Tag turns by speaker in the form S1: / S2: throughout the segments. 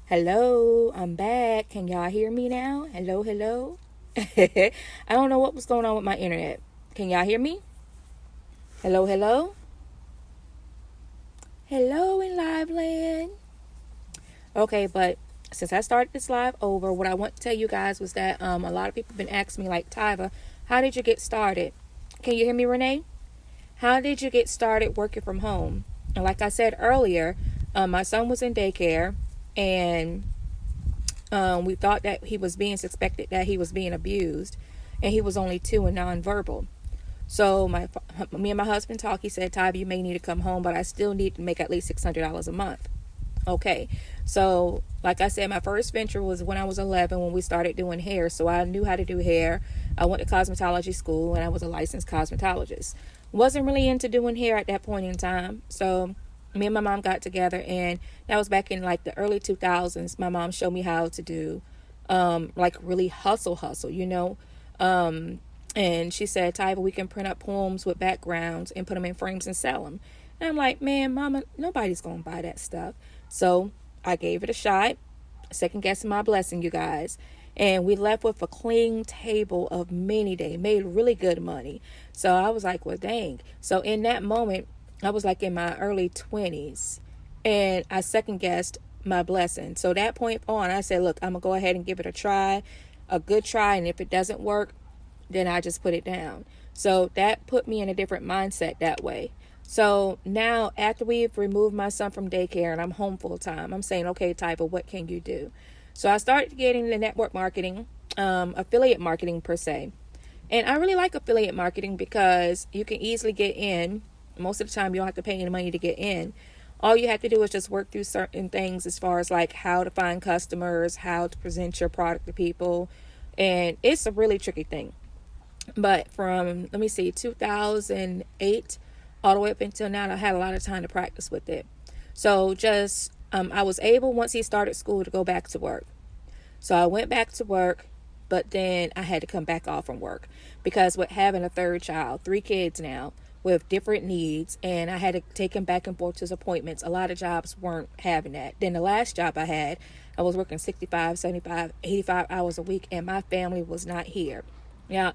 S1: Hello, I'm back. Can y'all hear me now? Hello, hello. I don't know what was going on with my internet. Can y'all hear me? Hello, hello. Hello in live land. Okay, but since I started this live over, what I want to tell you guys was that a lot of people have been asking me, like, Tyva, how did you get started? Can you hear me, Renee? How did you get started working from home? And like I said earlier, my son was in daycare, and we thought that he was being suspected that he was being abused, and he was only 2 and nonverbal. So me and my husband talked. He said, "Tyva, you may need to come home, but I still need to make at least $600 a month." Okay, so like I said, my first venture was when I was 11 when we started doing hair. So I knew how to do hair. I went to cosmetology school and I was a licensed cosmetologist. Wasn't really into doing hair at that point in time. So me and my mom got together, and that was back in like the early 2000s. My mom showed me how to do like really hustle, and she said, "Tyva, we can print up poems with backgrounds and put them in frames and sell them." And I'm like, "Man, mama, nobody's going to buy that stuff." So I gave it a shot, second guessing my blessing, you guys. And we left with a clean table of many days, made really good money. So I was like, well, dang. So in that moment, I was like in my early 20s, and I second guessed my blessing. So that point on, I said, look, I'm going to go ahead and give it a good try. And if it doesn't work, then I just put it down. So that put me in a different mindset that way. So now after we've removed my son from daycare and I'm home full time, I'm saying, okay, Tyva, what can you do? So I started getting the network marketing, affiliate marketing per se. And I really like affiliate marketing because you can easily get in. Most of the time, you don't have to pay any money to get in. All you have to do is just work through certain things as far as like how to find customers, how to present your product to people. And it's a really tricky thing. But from, let me see, 2008 all the way up until now, I had a lot of time to practice with it. So just, I was able, once he started school, to go back to work. So I went back to work, but then I had to come back off from work because with having a third child, 3 kids now with different needs, and I had to take him back and forth to his appointments. A lot of jobs weren't having that. Then the last job I had, I was working 65, 75, 85 hours a week, and my family was not here. Now,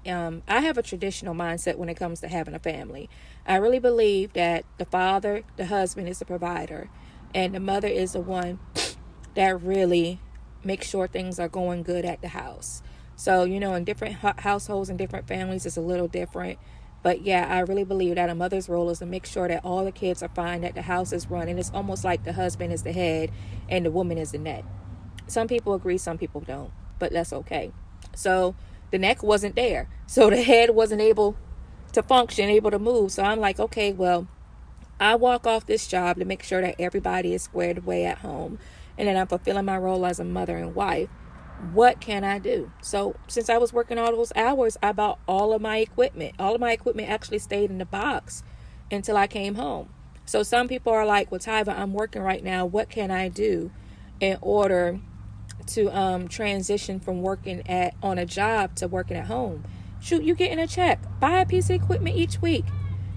S1: I have a traditional mindset when it comes to having a family. I really believe that the father, the husband, is the provider, and the mother is the one that really makes sure things are going good at the house. So, in different households and different families, it's a little different. But yeah, I really believe that a mother's role is to make sure that all the kids are fine, that the house is running. It's almost like the husband is the head and the woman is the neck. Some people agree, some people don't, but that's okay. So the neck wasn't there. So the head wasn't able to function, able to move. So I'm like, okay, well, I walk off this job to make sure that everybody is squared away at home, and then I'm fulfilling my role as a mother and wife. What can I do? So since I was working all those hours, I bought all of my equipment. All of my equipment actually stayed in the box until I came home. So some people are like, well, Tyva, I'm working right now. What can I do in order to transition from working on a job to working at home? Shoot, you getting a check. Buy a piece of equipment each week.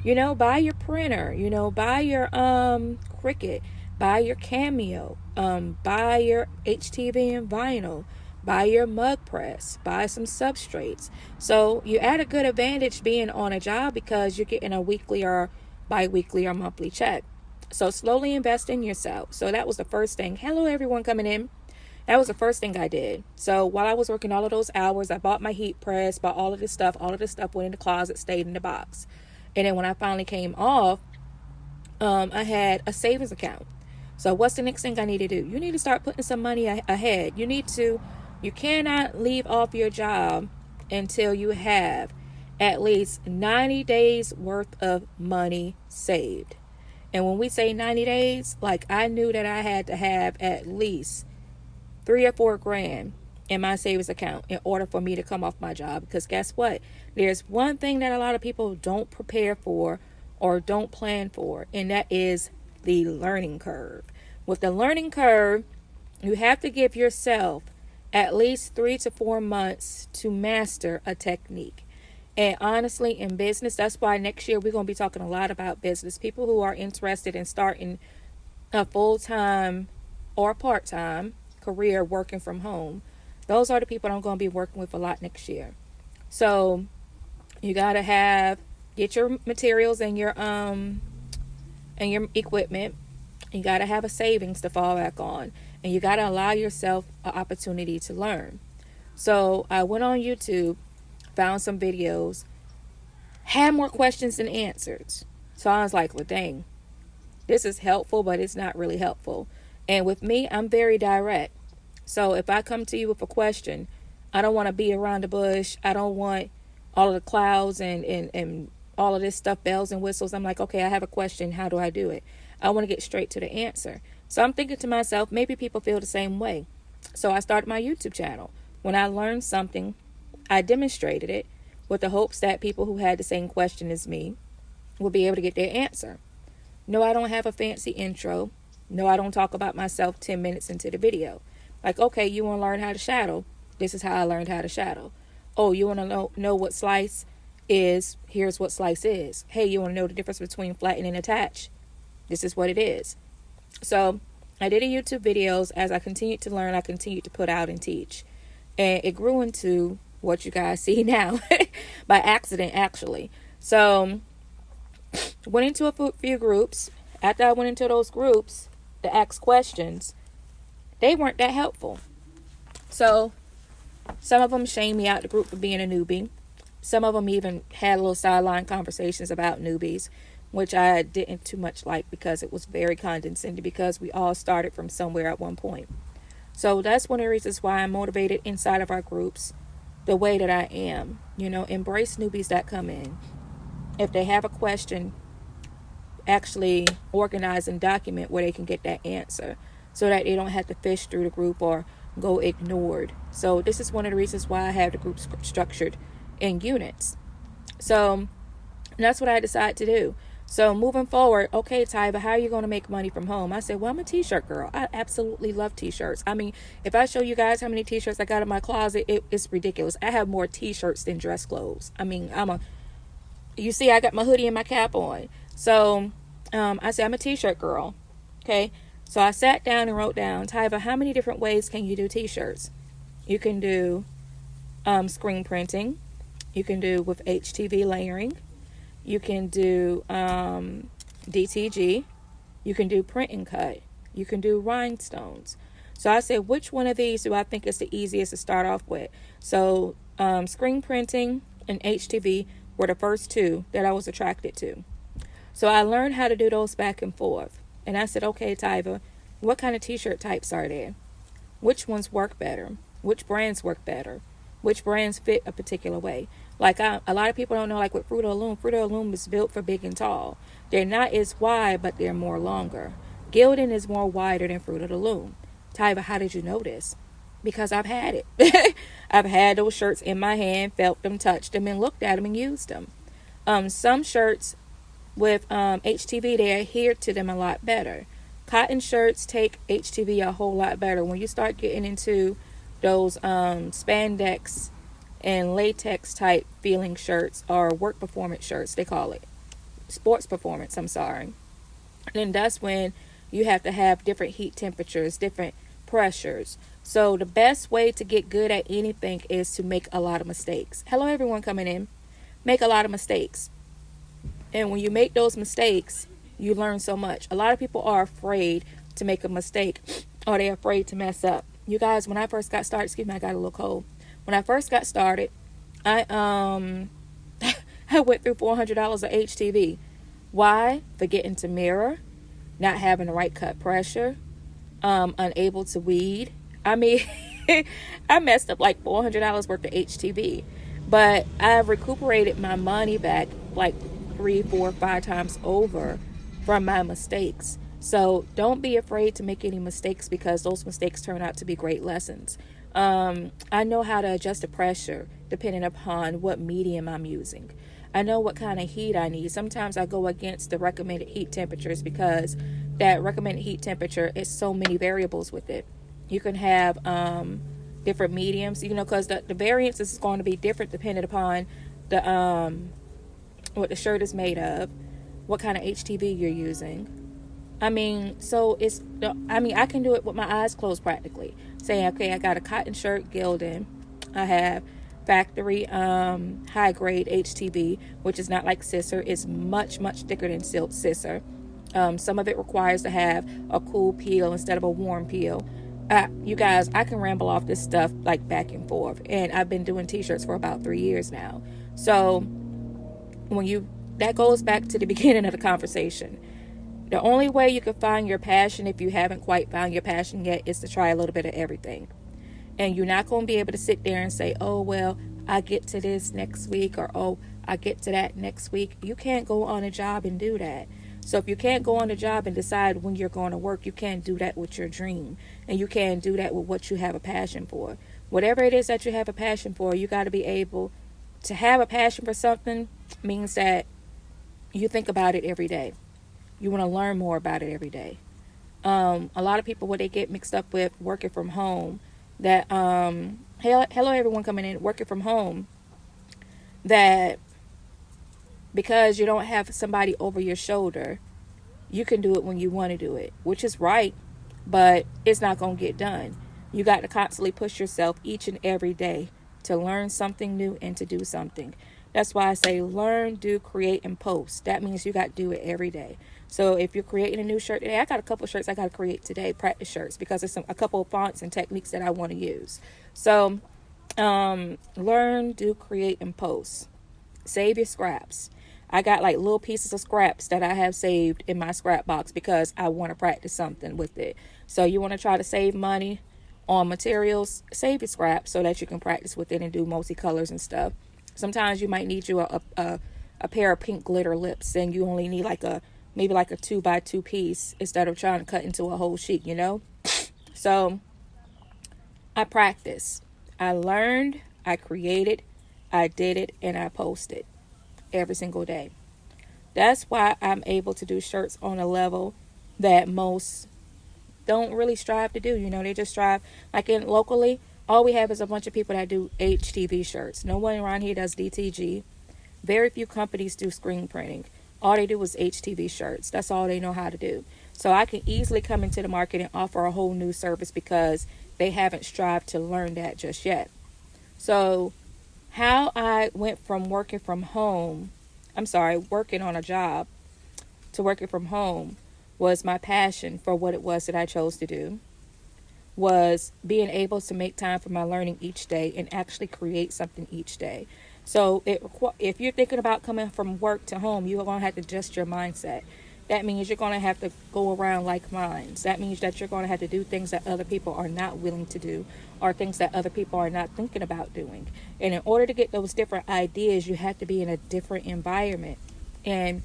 S1: Buy your printer. Buy your Cricut. Buy your Cameo. Buy your HTV and vinyl. Buy your mug press. Buy some substrates. So you add a good advantage being on a job because you're getting a weekly or bi-weekly or monthly check. So slowly invest in yourself. So that was the first thing. Hello, everyone coming in. That was the first thing I did. So while I was working all of those hours, I bought my heat press, bought all of this stuff. All of this stuff went in the closet, stayed in the box. And then when I finally came off, I had a savings account. So what's the next thing I need to do? You need to start putting some money ahead. You cannot leave off your job until you have at least 90 days worth of money saved. And when we say 90 days, like I knew that I had to have at least 3 or 4 grand in my savings account in order for me to come off my job. Because guess what? There's one thing that a lot of people don't prepare for or don't plan for, and that is the learning curve. With the learning curve, you have to give yourself at least 3 to 4 months to master a technique. And honestly, in business, that's why next year we're going to be talking a lot about business. People who are interested in starting a full-time or part-time career working from home. Those are the people I'm going to be working with a lot next year. So you got to get your materials and your equipment. You got to have a savings to fall back on, and you got to allow yourself an opportunity to learn. So I went on YouTube, found some videos, had more questions than answers. So I was like, well, dang, this is helpful, but it's not really helpful. And with me, I'm very direct. So if I come to you with a question, I don't want to beat around the bush. I don't want all of the clouds and all of this stuff, bells and whistles. I'm like, okay, I have a question. How do I do it? I want to get straight to the answer. So I'm thinking to myself, maybe people feel the same way. So I started my YouTube channel. When I learned something, I demonstrated it with the hopes that people who had the same question as me will be able to get their answer. No, I don't have a fancy intro. No, I don't talk about myself 10 minutes into the video. Like, okay, you want to learn how to shadow? This is how I learned how to shadow. Oh, you want to know what slice is? Here's what slice is. Hey, you want to know the difference between flatten and attach? This is what it is. So I did a YouTube videos. As I continued to learn, I continued to put out and teach. And it grew into what you guys see now by accident, actually. So went into a few groups. After I went into those groups to ask questions, they weren't that helpful. So some of them shamed me out the group for being a newbie. Some of them even had little sideline conversations about newbies, which I didn't too much like because it was very condescending, because we all started from somewhere at one point. So that's one of the reasons why I'm motivated inside of our groups the way that I am. Embrace newbies that come in. If they have a question, actually organize and document where they can get that answer so that they don't have to fish through the group or go ignored. So this is one of the reasons why I have the group structured in units. So that's what I decided to do. So moving forward, okay, Tyva, how are you going to make money from home? I said, well, I'm a t-shirt girl. I absolutely love t-shirts. I mean, if I show you guys how many t-shirts I got in my closet, it's ridiculous. I have more t-shirts than dress clothes. I mean, you see, I got my hoodie and my cap on. So I said, I'm a t-shirt girl. Okay. So I sat down and wrote down, Tyva, how many different ways can you do t-shirts? You can do screen printing. You can do with HTV layering. You can do DTG. You can do print and cut. You can do rhinestones. So I said, which one of these do I think is the easiest to start off with? So screen printing and HTV were the first two that I was attracted to. So I learned how to do those back and forth. And I said, okay, Tyva, what kind of t-shirt types are there? Which ones work better? Which brands work better? Which brands fit a particular way? Like a lot of people don't know, like with Fruit of the Loom is built for big and tall. They're not as wide, but they're more longer. Gildan is more wider than Fruit of the Loom. Tyva, how did you know this? Because I've had it. I've had those shirts in my hand, felt them, touched them, and looked at them and used them. Some shirts with HTV, they adhere to them a lot better. Cotton shirts take HTV a whole lot better. When you start getting into those spandex and latex type feeling shirts, or work performance shirts, they call it sports performance, then that's when you have to have different heat temperatures, different pressures. So the best way to get good at anything is to make a lot of mistakes. Hello everyone coming in. Make a lot of mistakes. And when you make those mistakes, you learn so much. A lot of people are afraid to make a mistake, or they're afraid to mess up. You guys, when I first got started, excuse me, I got a little cold. When I first got started, I I went through $400 of HTV. Why? Forgetting to mirror, not having the right cut pressure, unable to weed. I mean, I messed up like $400 worth of HTV. But I've recuperated my money back like 3, 4, 5 times over from my mistakes. So don't be afraid to make any mistakes, because those mistakes turn out to be great lessons. I know how to adjust the pressure depending upon what medium I'm using. I know what kind of heat I need. Sometimes I go against the recommended heat temperatures, because that recommended heat temperature is so many variables with it. You can have different mediums, because the variance is going to be different depending upon the what the shirt is made of, what kind of HTV you're using, I mean, so I can do it with my eyes closed practically. Saying, okay, I got a cotton shirt, Gildan. I have factory high grade HTB, which is not like scissor. It's much, much thicker than silk scissor. Some of it requires to have a cool peel instead of a warm peel. You guys, I can ramble off this stuff like back and forth. And I've been doing t-shirts for about 3 years now. So that goes back to the beginning of the conversation. The only way you can find your passion, if you haven't quite found your passion yet, is to try a little bit of everything. And you're not going to be able to sit there and say, oh, well, I get to this next week, or oh, I get to that next week. You can't go on a job and do that. So if you can't go on a job and decide when you're going to work, you can't do that with your dream. And you can't do that with what you have a passion for. Whatever it is that you have a passion for, you got to be able to have a passion for something. Means that you think about it every day. You want to learn more about it every day. A lot of people, what they get mixed up with working from home, that hello everyone coming in, working from home, that because you don't have somebody over your shoulder, you can do it when you want to do it, which is right, but it's not going to get done. You got to constantly push yourself each and every day to learn something new and to do something. That's why I say learn, do, create, and post. That means you got to do it every day. So if you're creating a new shirt today, I got a couple shirts I got to create today, practice shirts, because there's a couple of fonts and techniques that I want to use. So learn, do, create, and post. Save your scraps. I got like little pieces of scraps that I have saved in my scrap box because I want to practice something with it. So you want to try to save money on materials, save your scraps so that you can practice with it and do multicolors and stuff. Sometimes you might need a pair of pink glitter lips, and you only need maybe like a 2x2 piece instead of trying to cut into a whole sheet, So I practiced. I learned, I created, I did it, and I posted every single day. That's why I'm able to do shirts on a level that most don't really strive to do. They just strive, like locally, all we have is a bunch of people that do HTV shirts. No one around here does DTG. Very few companies do screen printing. All they do is HTV shirts. That's all they know how to do. So I can easily come into the market and offer a whole new service because they haven't strived to learn that just yet. So how I went from working on a job to working from home was my passion for what it was that I chose to do, was being able to make time for my learning each day and actually create something each day. So if you're thinking about coming from work to home, you're going to have to adjust your mindset. That means you're going to have to go around like minds. That means that you're going to have to do things that other people are not willing to do, or things that other people are not thinking about doing. And in order to get those different ideas, you have to be in a different environment. And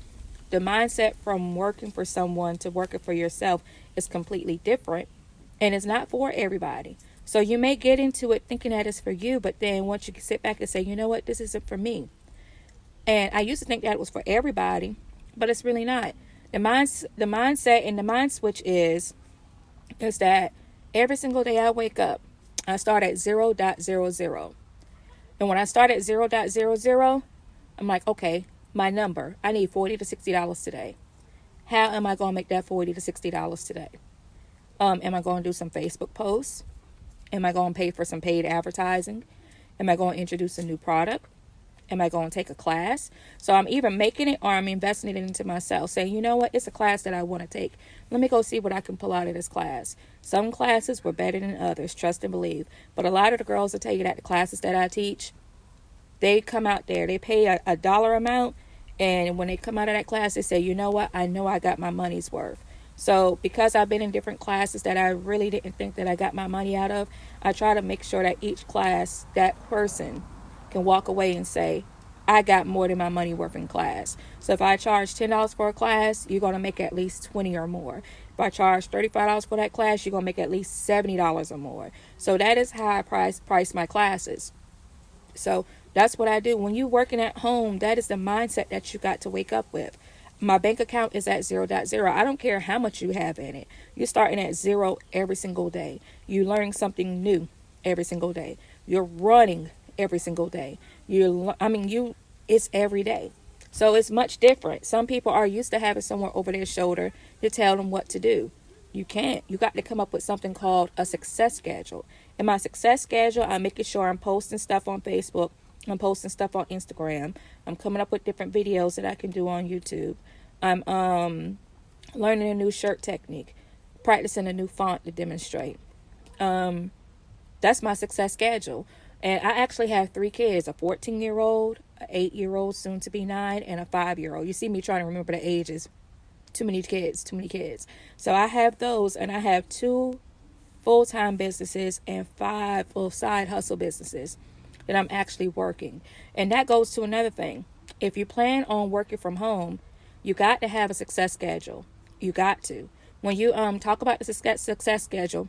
S1: the mindset from working for someone to working for yourself is completely different. And it's not for everybody. So you may get into it thinking that it's for you, but then once you sit back and say, you know what, this isn't for me. And I used to think that it was for everybody, but it's really not. The mindset and the mind switch is that every single day I wake up, I start at 0.00. And when I start at 0.00, I'm like, okay, my number, I need $40 to $60 today. How am I going to make that $40 to $60 today? Am I going to do some Facebook posts? Am I going to pay for some paid advertising? Am I going to introduce a new product? Am I going to take a class? So I'm either making it or I'm investing it into myself, saying, you know what, it's a class that I want to take. Let me go see what I can pull out of this class. Some classes were better than others, trust and believe. But a lot of the girls will tell you that the classes that I teach, they come out there, they pay a dollar amount, and when they come out of that class, they say, you know what, I know I got my money's worth. So because I've been in different classes that I really didn't think that I got my money out of, I try to make sure that each class, that person can walk away and say, I got more than my money worth in class. So if I charge $10 for a class, you're going to make at least $20 or more. If I charge $35 for that class, you're going to make at least $70 or more. So that is how I price my classes. So that's what I do. When you're working at home, that is the mindset that you got to wake up with. My bank account is at 0.0. I don't care how much you have in it. You're starting at 0 every single day. You're learning something new every single day. You're running every single day. It's every day. So it's much different. Some people are used to having someone over their shoulder to tell them what to do. You can't. You got to come up with something called a success schedule. In my success schedule, I'm making sure I'm posting stuff on Facebook. I'm posting stuff on Instagram. I'm coming up with different videos that I can do on YouTube. I'm learning a new shirt technique, practicing a new font to demonstrate. That's my success schedule. And I actually have 3 kids, a 14-year-old, an 8-year-old, soon to be 9, and a 5-year-old. You see me trying to remember the ages. Too many kids. So I have those, and I have 2 full-time businesses and 5 little side hustle businesses that I'm actually working. And that goes to another thing. If you plan on working from home, you got to have a success schedule. You got to. When you talk about the success schedule,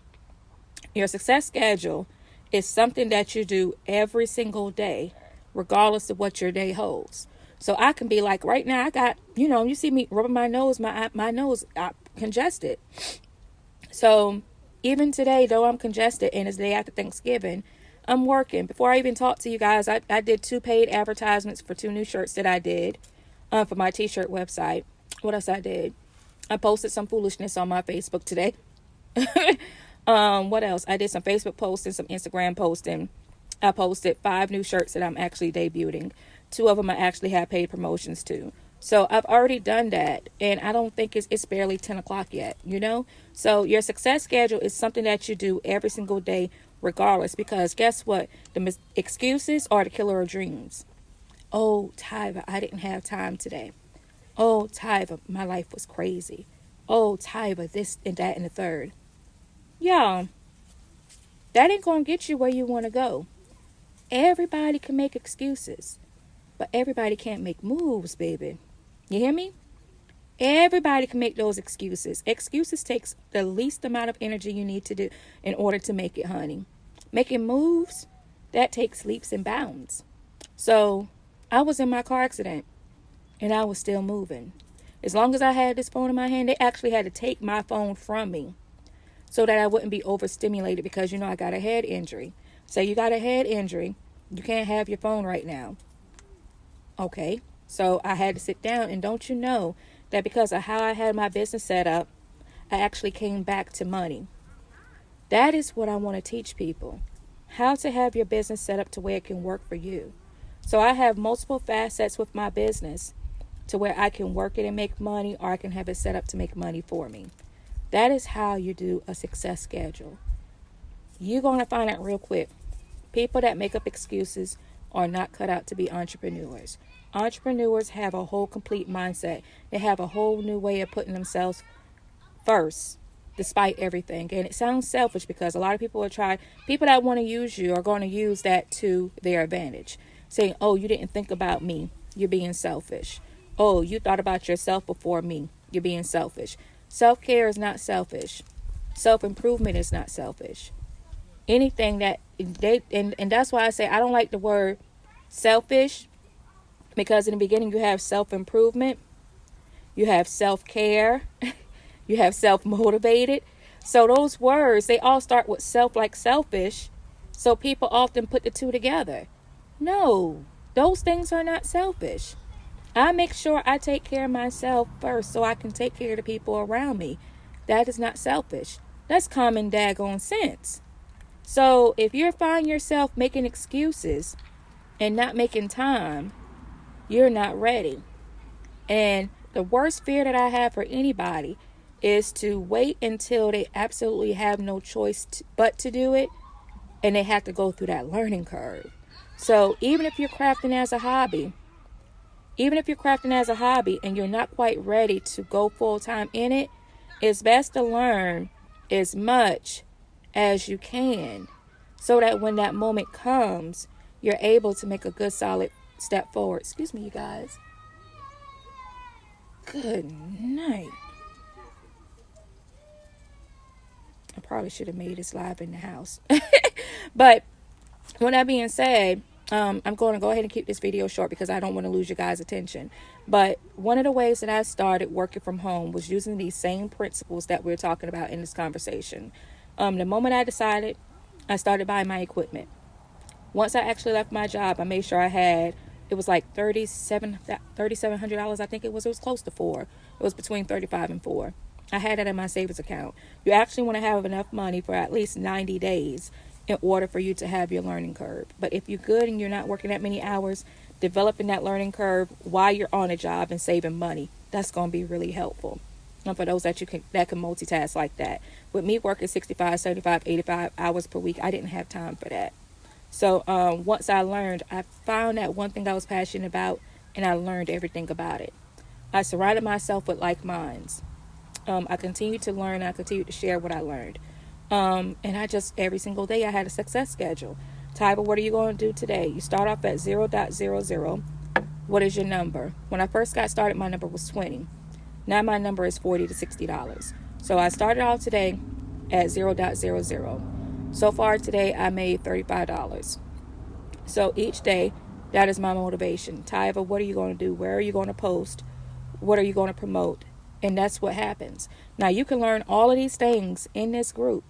S1: your success schedule is something that you do every single day, regardless of what your day holds. So I can be like, right now I got, you see me rubbing my nose, my nose congested. So even today, though I'm congested and it's the day after Thanksgiving, I'm working. Before I even talk to you guys, I did 2 paid advertisements for 2 new shirts that I did for my t-shirt website. What else I did? I posted some foolishness on my Facebook today. What else? I did some Facebook posting, some Instagram posting. I posted 5 new shirts that I'm actually debuting. 2 of them I actually have paid promotions to. So I've already done that, and I don't think it's barely 10 o'clock yet, So your success schedule is something that you do every single day, regardless, because guess what? The excuses are the killer of dreams. Oh, Tyva, I didn't have time today. Oh, Tyva, my life was crazy. Oh, Tyva, this and that and the third. Yeah, that ain't going to get you where you want to go. Everybody can make excuses, but everybody can't make moves, baby. You hear me? Everybody can make those excuses. Excuses takes the least amount of energy you need to do in order to make it, honey. Making moves, that takes leaps and bounds. So I was in my car accident and I was still moving. As long as I had this phone in my hand, they actually had to take my phone from me so that I wouldn't be overstimulated because, I got a head injury. Say you got a head injury, you can't have your phone right now. Okay, so I had to sit down, and don't you know that because of how I had my business set up, I actually came back to money. That is what I want to teach people, how to have your business set up to where it can work for you. So I have multiple facets with my business to where I can work it and make money, or I can have it set up to make money for me. That is how you do a success schedule. You're going to find out real quick. People that make up excuses are not cut out to be entrepreneurs. Entrepreneurs have a whole complete mindset. They have a whole new way of putting themselves first, despite everything. And it sounds selfish because a lot of people people that want to use you are going to use that to their advantage. Saying, oh, you didn't think about me. You're being selfish. Oh, you thought about yourself before me. You're being selfish. Self-care is not selfish. Self-improvement is not selfish. Anything that and that's why I say I don't like the word selfish, because in the beginning you have self-improvement, you have self-care, you have self-motivated. So those words, they all start with self, like selfish. So people often put the 2 together. No, those things are not selfish. I make sure I take care of myself first so I can take care of the people around me. That is not selfish. That's common daggone sense. So if you find yourself making excuses and not making time, you're not ready. And the worst fear that I have for anybody is to wait until they absolutely have no choice but to do it, and they have to go through that learning curve. So even if you're crafting as a hobby, and you're not quite ready to go full time in it, it's best to learn as much as you can so that when that moment comes, you're able to make a good solid step forward. Excuse me, you guys. Good night. I probably should have made this live in the house. But with that being said, I'm going to go ahead and keep this video short because I don't want to lose your guys' attention. But one of the ways that I started working from home was using these same principles that we're talking about in this conversation. The moment I decided, I started buying my equipment. Once I actually left my job, I made sure I had It was like $3,700. I think it was close to $4. It was between 35 and $4. I had it in my savings account. You actually want to have enough money for at least 90 days in order for you to have your learning curve. But if you're good and you're not working that many hours, developing that learning curve while you're on a job and saving money, that's going to be really helpful. And for those that can multitask like that. With me working 65, 75, 85 hours per week, I didn't have time for that. So once I learned, I found that one thing I was passionate about, and I learned everything about it. I surrounded myself with like minds. I continued to learn. I continued to share what I learned. And I just, every single day, I had a success schedule. Tyva, what are you going to do today? You start off at 0.00. What is your number? When I first got started, my number was 20. Now my number is $40 to $60. So I started off today at 0.00. So far today, I made $35. So each day, that is my motivation. Tyva, what are you going to do? Where are you going to post? What are you going to promote? And that's what happens. Now, you can learn all of these things in this group,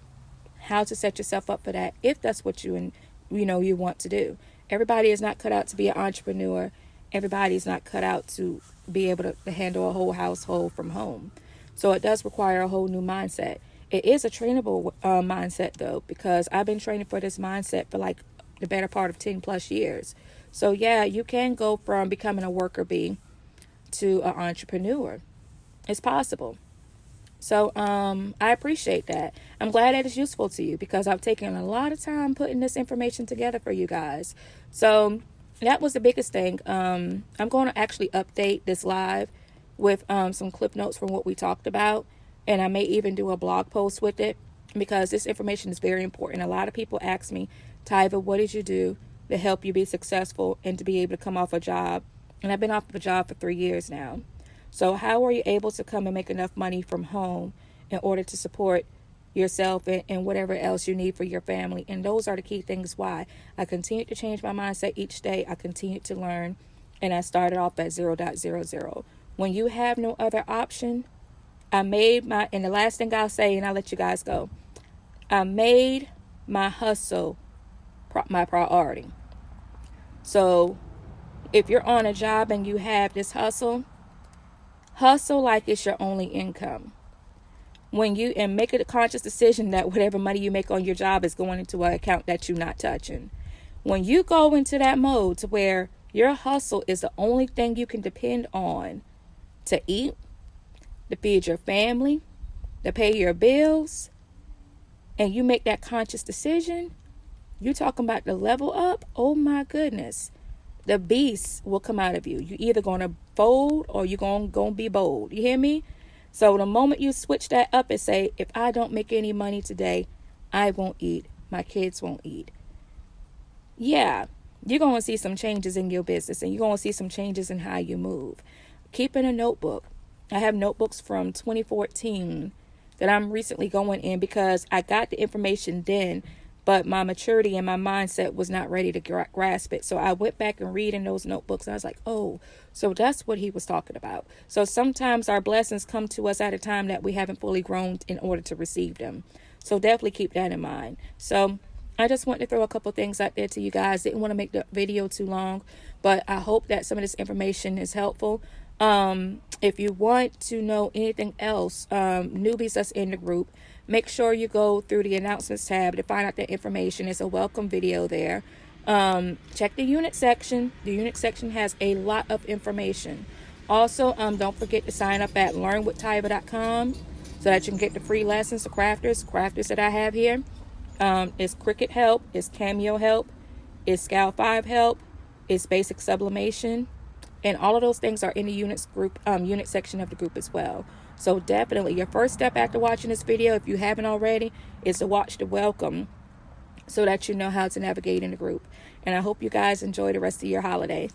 S1: how to set yourself up for that, if that's what you want to do. Everybody is not cut out to be an entrepreneur. Everybody is not cut out to be able to handle a whole household from home. So it does require a whole new mindset. It is a trainable mindset, though, because I've been training for this mindset for like the better part of 10 plus years. So, yeah, you can go from becoming a worker bee to an entrepreneur. It's possible. So I appreciate that. I'm glad that it's useful to you because I've taken a lot of time putting this information together for you guys. So that was the biggest thing. I'm going to actually update this live with some clip notes from what we talked about. And I may even do a blog post with it because this information is very important. A lot of people ask me, Tyva, what did you do to help you be successful and to be able to come off a job? And I've been off of a job for 3 years now. So how are you able to come and make enough money from home in order to support yourself and whatever else you need for your family? And those are the key things why I continue to change my mindset each day. I continue to learn, and I started off at 0.00. When you have no other option, and the last thing I'll say, and I'll let you guys go, I made my hustle my priority. So if you're on a job and you have this hustle like it's your only income. And make a conscious decision that whatever money you make on your job is going into an account that you're not touching. When you go into that mode to where your hustle is the only thing you can depend on to eat, to feed your family, to pay your bills, and you make that conscious decision, you're talking about the level up. Oh my goodness. The beast will come out of you. You're either going to fold or you're going to be bold. You hear me? So the moment you switch that up and say, if I don't make any money today, I won't eat. My kids won't eat. Yeah, you're going to see some changes in your business and you're going to see some changes in how you move. Keeping a notebook. I have notebooks from 2014 that I'm recently going in because I got the information then, but my maturity and my mindset was not ready to grasp it. So I went back and read in those notebooks. And I was like, oh, so that's what he was talking about. So sometimes our blessings come to us at a time that we haven't fully grown in order to receive them. So definitely keep that in mind. So I just want to throw a couple things out there to you guys. Didn't want to make the video too long, but I hope that some of this information is helpful. If you want to know anything else, newbies that's in the group, make sure you go through the announcements tab to find out that information. It's a welcome video there. Check the unit section. The unit section has a lot of information. Also, don't forget to sign up at learnwithtyva.com so that you can get the free lessons, the crafters that I have here. It's Cricut help, it's Cameo help, it's Scal 5 help, it's basic sublimation, and all of those things are in the unit section of the group as well. So definitely your first step after watching this video, if you haven't already, is to watch the welcome so that you know how to navigate in the group. And I hope you guys enjoy the rest of your holiday.